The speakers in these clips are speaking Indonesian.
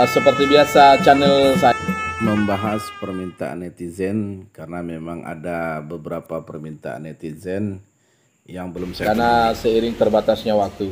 Seperti biasa channel saya membahas permintaan netizen, karena memang ada beberapa permintaan netizen yang belum saya karena seiring terbatasnya waktu.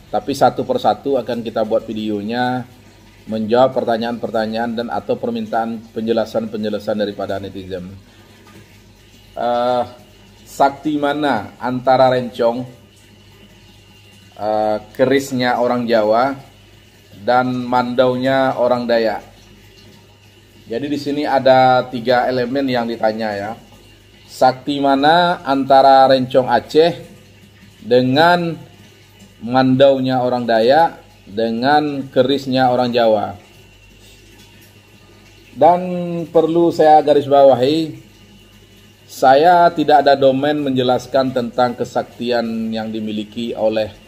Tapi satu persatu akan kita buat videonya menjawab pertanyaan-pertanyaan dan atau permintaan penjelasan-penjelasan daripada netizen. Sakti mana antara rencong, kerisnya orang Jawa, dan mandaunya orang Dayak? Jadi di sini ada 3 elemen yang ditanya ya. Sakti mana antara rencong Aceh dengan mandaunya orang Dayak dengan kerisnya orang Jawa? Dan perlu saya garis bawahi, saya tidak ada domain menjelaskan tentang kesaktian yang dimiliki oleh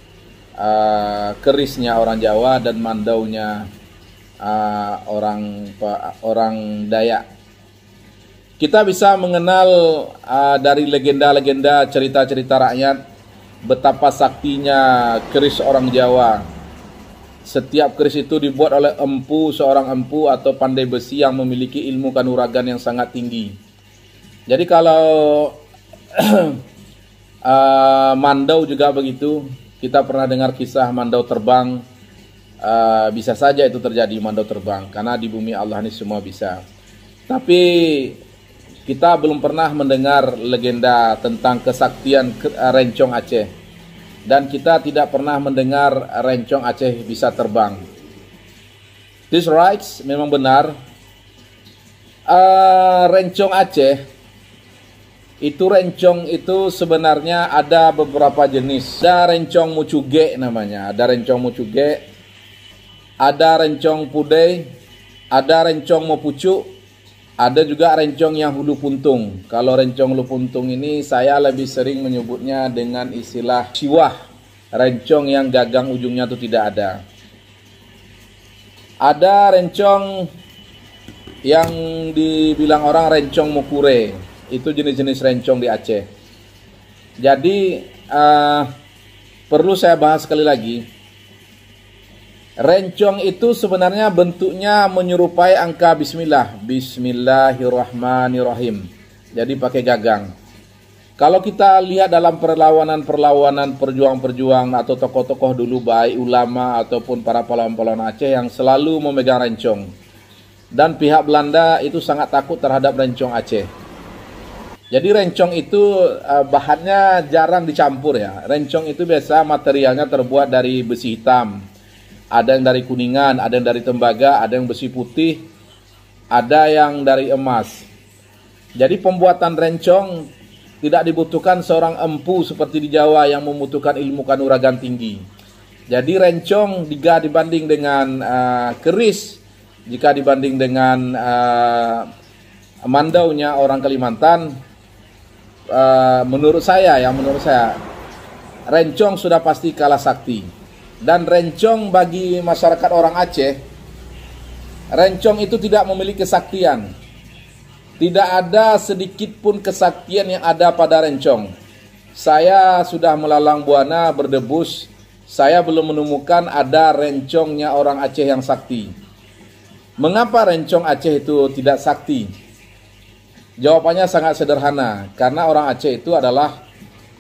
kerisnya orang Jawa dan mandaunya orang Dayak. Kita bisa mengenal dari legenda-legenda, cerita-cerita rakyat betapa saktinya keris orang Jawa. Setiap keris itu dibuat oleh seorang empu atau pandai besi yang memiliki ilmu kanuragan yang sangat tinggi. Jadi kalau mandau juga begitu. Kita pernah dengar kisah mandau terbang. Bisa saja itu terjadi, mandau terbang, karena di bumi Allah ini semua bisa. Tapi kita belum pernah mendengar legenda tentang kesaktian rencong Aceh. Dan kita tidak pernah mendengar rencong Aceh bisa terbang. This right, memang benar. Rencong Aceh rencong itu sebenarnya ada beberapa jenis. Ada rencong mucuge namanya, ada rencong mucuge, ada rencong pudei, ada rencong mopucu, ada juga rencong yang hulu puntung. Kalau rencong hulu puntung ini saya lebih sering menyebutnya dengan istilah siwah, rencong yang gagang ujungnya itu tidak ada. Ada rencong yang dibilang orang rencong mukure. Itu jenis-jenis rencong di Aceh. Jadi perlu saya bahas sekali lagi. Rencong itu sebenarnya bentuknya menyerupai angka bismillah. Bismillahirrahmanirrahim. Jadi pakai gagang. Kalau kita lihat dalam perlawanan perjuang-perjuang atau tokoh-tokoh dulu, baik ulama ataupun para pahlawan-pahlawan Aceh yang selalu memegang rencong. Dan pihak Belanda itu sangat takut terhadap rencong Aceh. Jadi rencong itu bahannya jarang dicampur ya. Rencong itu biasa materialnya terbuat dari besi hitam. Ada yang dari kuningan, ada yang dari tembaga, ada yang besi putih, ada yang dari emas. Jadi pembuatan rencong tidak dibutuhkan seorang empu seperti di Jawa yang membutuhkan ilmu kanuragan tinggi. Jadi rencong jika dibanding dengan keris, jika dibanding dengan mandaunya orang Kalimantan, menurut saya rencong sudah pasti kalah sakti. Dan rencong bagi masyarakat orang Aceh, rencong itu tidak memiliki kesaktian. Tidak ada sedikit pun kesaktian yang ada pada rencong. Saya sudah melalang buana berdebus, saya belum menemukan ada rencongnya orang Aceh yang sakti. Mengapa rencong Aceh itu tidak sakti? Jawabannya sangat sederhana, karena orang Aceh itu adalah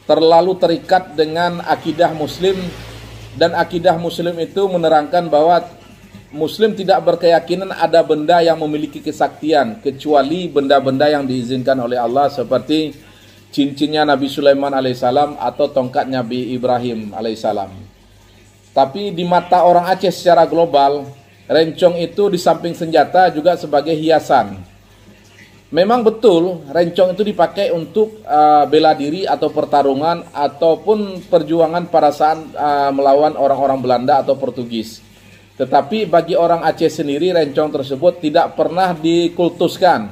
terlalu terikat dengan akidah Muslim, dan akidah Muslim itu menerangkan bahwa Muslim tidak berkeyakinan ada benda yang memiliki kesaktian kecuali benda-benda yang diizinkan oleh Allah, seperti cincinnya Nabi Sulaiman alaihissalam atau tongkat Nabi Ibrahim alaihissalam. Tapi di mata orang Aceh secara global, rencong itu di samping senjata juga sebagai hiasan. Memang betul rencong itu dipakai untuk bela diri atau pertarungan ataupun perjuangan pada saat melawan orang-orang Belanda atau Portugis. Tetapi bagi orang Aceh sendiri rencong tersebut tidak pernah dikultuskan.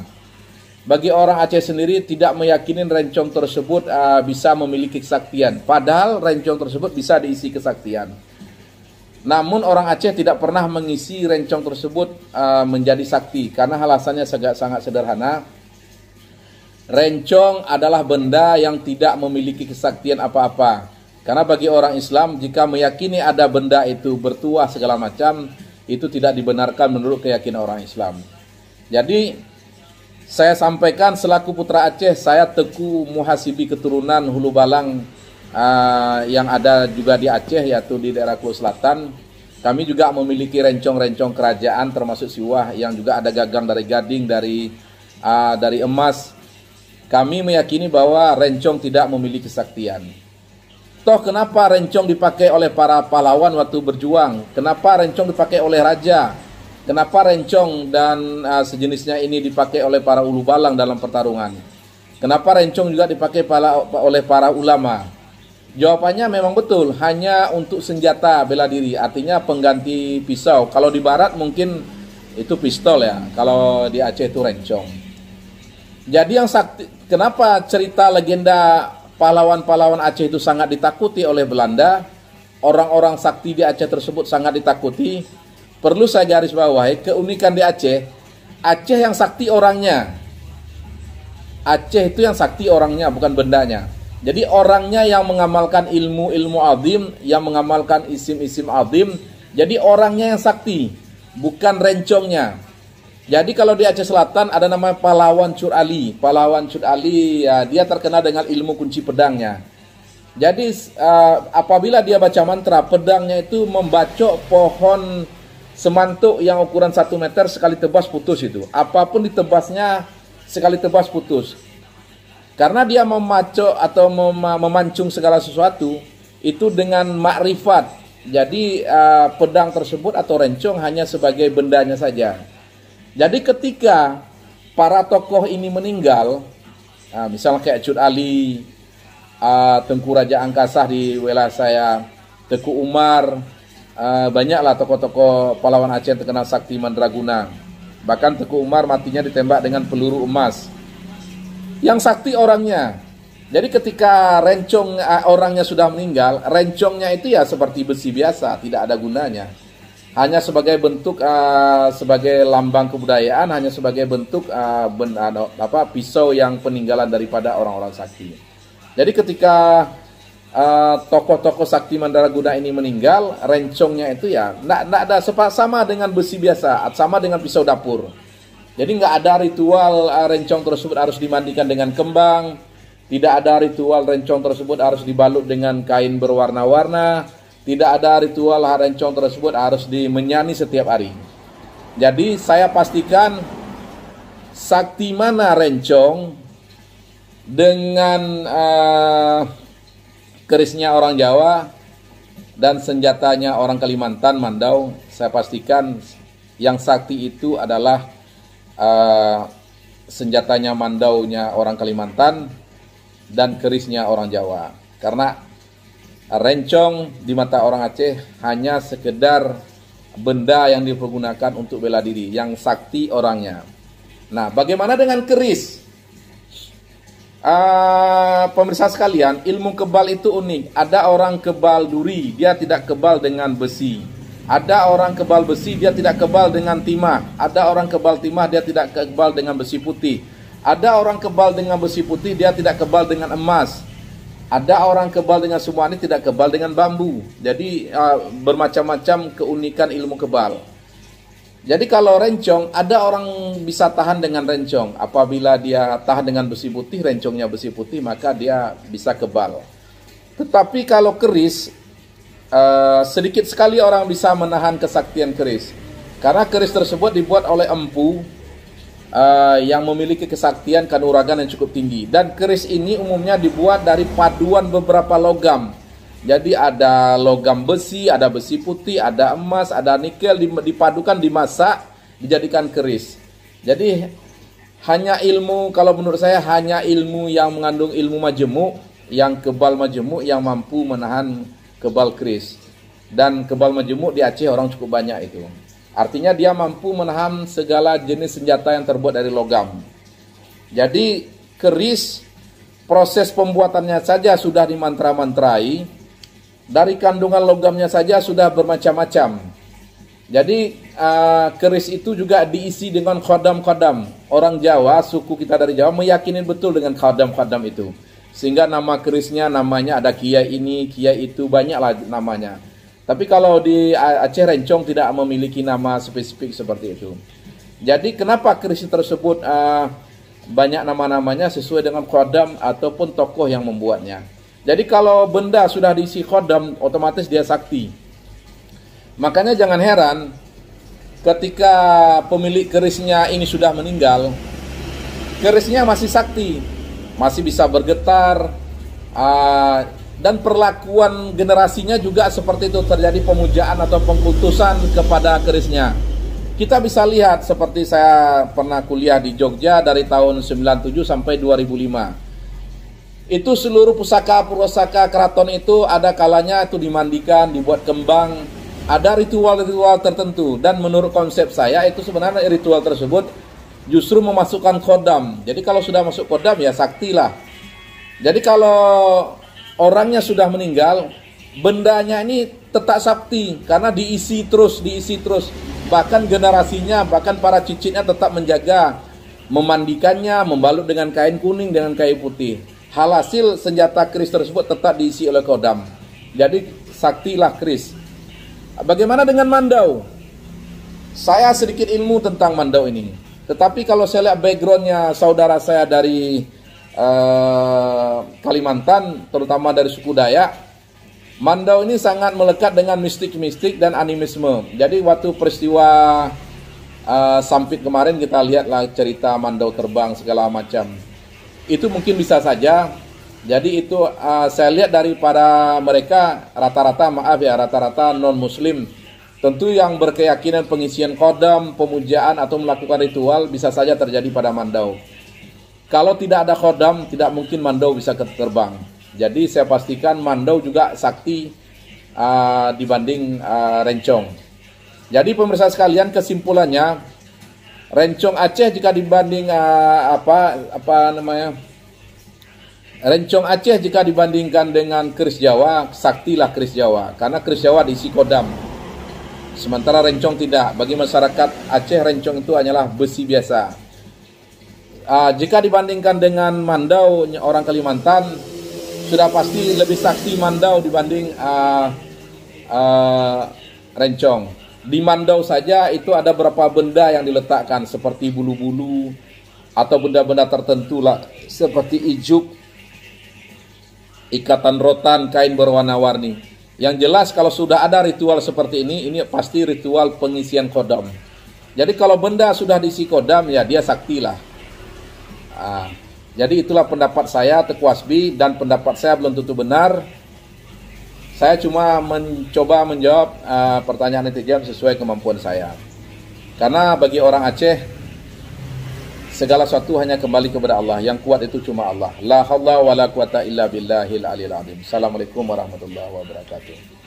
Bagi orang Aceh sendiri tidak meyakini rencong tersebut bisa memiliki kesaktian. Padahal rencong tersebut bisa diisi kesaktian. Namun orang Aceh tidak pernah mengisi rencong tersebut menjadi sakti, karena alasannya sangat sederhana. rencong adalah benda yang tidak memiliki kesaktian apa-apa. Karena bagi orang Islam, jika meyakini ada benda itu bertuah segala macam, itu tidak dibenarkan menurut keyakinan orang Islam. Jadi, saya sampaikan selaku putra Aceh, saya Teku Muhasibi keturunan Hulu Balang yang ada juga di Aceh, yaitu di daerah Kuala Selatan. Kami juga memiliki rencong-rencong kerajaan termasuk Siwah yang juga ada gagang dari gading, dari emas. Kami meyakini bahwa rencong tidak memiliki kesaktian. Toh kenapa rencong dipakai oleh para pahlawan waktu berjuang? Kenapa rencong dipakai oleh raja? Kenapa rencong dan sejenisnya ini dipakai oleh para ulu balang dalam pertarungan? Kenapa rencong juga dipakai oleh para ulama? Jawabannya memang betul, hanya untuk senjata bela diri, artinya pengganti pisau. Kalau di barat mungkin itu pistol ya, kalau di Aceh itu rencong. Jadi yang sakti, kenapa cerita legenda pahlawan-pahlawan Aceh itu sangat ditakuti oleh Belanda? Orang-orang sakti di Aceh tersebut sangat ditakuti. Perlu saya garis bawahi, keunikan di Aceh, Aceh yang sakti orangnya. Aceh itu yang sakti orangnya, bukan bendanya. Jadi orangnya yang mengamalkan ilmu-ilmu azim, yang mengamalkan isim-isim azim. Jadi orangnya yang sakti, bukan rencongnya. Jadi kalau di Aceh Selatan ada namanya pahlawan Cut Ali. Pahlawan Cut Ali ya, dia terkenal dengan ilmu kunci pedangnya. Jadi apabila dia baca mantra, pedangnya itu membacok pohon semantuk yang ukuran 1 meter, sekali tebas putus itu. Apapun ditebasnya sekali tebas putus. Karena dia memacok atau memancung segala sesuatu itu dengan makrifat. Jadi pedang tersebut atau rencong hanya sebagai bendanya saja. Jadi ketika para tokoh ini meninggal, misalnya kayak Cut Ali, Tengku Raja Angkasah di wilayah saya, Teku Umar, banyaklah tokoh-tokoh pahlawan Aceh yang terkenal sakti mandraguna. Bahkan Teku Umar matinya ditembak dengan peluru emas. Yang sakti orangnya. Jadi ketika rencong orangnya sudah meninggal, rencongnya itu ya seperti besi biasa, tidak ada gunanya. Hanya sebagai bentuk, sebagai lambang kebudayaan, hanya sebagai bentuk pisau yang peninggalan daripada orang-orang sakti. Jadi ketika tokoh-tokoh sakti mandraguna ini meninggal, rencongnya itu ya tidak ada, sama dengan besi biasa, sama dengan pisau dapur. Jadi nggak ada ritual rencong tersebut harus dimandikan dengan kembang, tidak ada ritual rencong tersebut harus dibalut dengan kain berwarna-warna, tidak ada ritual rencong tersebut harus dimenyani setiap hari. Jadi saya pastikan sakti mana rencong dengan kerisnya orang Jawa dan senjatanya orang Kalimantan, Mandau, saya pastikan yang sakti itu adalah senjatanya Mandaunya orang Kalimantan dan kerisnya orang Jawa. Karena rencong di mata orang Aceh hanya sekedar benda yang dipergunakan untuk bela diri, yang sakti orangnya. Nah, bagaimana dengan keris? Pemirsa sekalian, ilmu kebal itu unik. Ada orang kebal duri, dia tidak kebal dengan besi. Ada orang kebal besi, dia tidak kebal dengan timah. Ada orang kebal timah, dia tidak kebal dengan besi putih. Ada orang kebal dengan besi putih, dia tidak kebal dengan emas. Ada orang kebal dengan semua ini, tidak kebal dengan bambu. Jadi bermacam-macam keunikan ilmu kebal. Jadi kalau rencong, ada orang bisa tahan dengan rencong. Apabila dia tahan dengan besi putih, rencongnya besi putih, maka dia bisa kebal. Tetapi kalau keris, sedikit sekali orang bisa menahan kesaktian keris. Karena keris tersebut dibuat oleh empu yang memiliki kesaktian kanuragan yang cukup tinggi. Dan keris ini umumnya dibuat dari paduan beberapa logam. Jadi ada logam besi, ada besi putih, ada emas, ada nikel, dipadukan, dimasak, dijadikan keris. Jadi hanya ilmu, kalau menurut saya hanya ilmu yang mengandung ilmu majemuk, yang kebal majemuk yang mampu menahan kebal keris. Dan kebal majemuk di Aceh orang cukup banyak itu. Artinya dia mampu menahan segala jenis senjata yang terbuat dari logam. Jadi keris, proses pembuatannya saja sudah dimantra-mantrai. Dari kandungan logamnya saja sudah bermacam-macam. Jadi keris itu juga diisi dengan khodam-khodam. Orang Jawa, suku kita dari Jawa meyakini betul dengan khodam-khodam itu. Sehingga nama kerisnya namanya ada kiai ini, kiai itu, banyaklah namanya. Tapi kalau di Aceh Rencong tidak memiliki nama spesifik seperti itu. Jadi kenapa keris tersebut banyak nama-namanya sesuai dengan khodam ataupun tokoh yang membuatnya. Jadi kalau benda sudah diisi khodam, otomatis dia sakti. Makanya jangan heran ketika pemilik kerisnya ini sudah meninggal, kerisnya masih sakti, masih bisa bergetar, dan perlakuan generasinya juga seperti itu, terjadi pemujaan atau pengkultusan kepada kerisnya. Kita bisa lihat seperti saya pernah kuliah di Jogja dari tahun 97 sampai 2005. Itu seluruh pusaka keraton itu ada kalanya itu dimandikan, dibuat kembang. Ada ritual-ritual tertentu, dan menurut konsep saya itu sebenarnya ritual tersebut justru memasukkan khodam. Jadi kalau sudah masuk khodam ya sakti lah. Jadi kalau orangnya sudah meninggal, bendanya ini tetap sakti karena diisi terus. Bahkan generasinya, bahkan para cicitnya tetap menjaga, memandikannya, membalut dengan kain kuning, dengan kain putih. Alhasil senjata keris tersebut tetap diisi oleh khodam. Jadi saktilah keris. Bagaimana dengan mandau? Saya sedikit ilmu tentang mandau ini. Tetapi kalau saya lihat backgroundnya saudara saya dari Kalimantan, terutama dari suku Dayak, mandau ini sangat melekat dengan mistik-mistik dan animisme. Jadi waktu peristiwa Sampit kemarin kita lihatlah cerita mandau terbang segala macam. Itu mungkin bisa saja. Jadi itu saya lihat daripada mereka rata-rata non-muslim. Tentu yang berkeyakinan pengisian khodam, pemujaan atau melakukan ritual bisa saja terjadi pada mandau. Kalau tidak ada khodam, tidak mungkin mandau bisa terbang. Jadi saya pastikan mandau juga sakti dibanding rencong. Jadi pemirsa sekalian, kesimpulannya rencong Aceh jika dibanding rencong Aceh jika dibandingkan dengan keris Jawa, saktilah keris Jawa. Karena keris Jawa diisi khodam. Sementara rencong tidak. Bagi masyarakat Aceh, rencong itu hanyalah besi biasa. Jika dibandingkan dengan mandau orang Kalimantan, sudah pasti lebih sakti mandau dibanding rencong. Di mandau saja itu ada beberapa benda yang diletakkan, seperti bulu-bulu atau benda-benda tertentu lah, seperti ijuk, ikatan rotan, kain berwarna-warni. Yang jelas kalau sudah ada ritual seperti ini pasti ritual pengisian khodam. Jadi kalau benda sudah diisi khodam, ya dia sakti lah. Jadi itulah pendapat saya, Teku Hasbi, dan pendapat saya belum tentu benar. Saya cuma mencoba menjawab pertanyaan netizen sesuai kemampuan saya. Karena bagi orang Aceh, segala sesuatu hanya kembali kepada Allah. Yang kuat itu cuma Allah. La haula wa la quwata illa billahil aliyil azim. Assalamualaikum warahmatullahi wabarakatuh.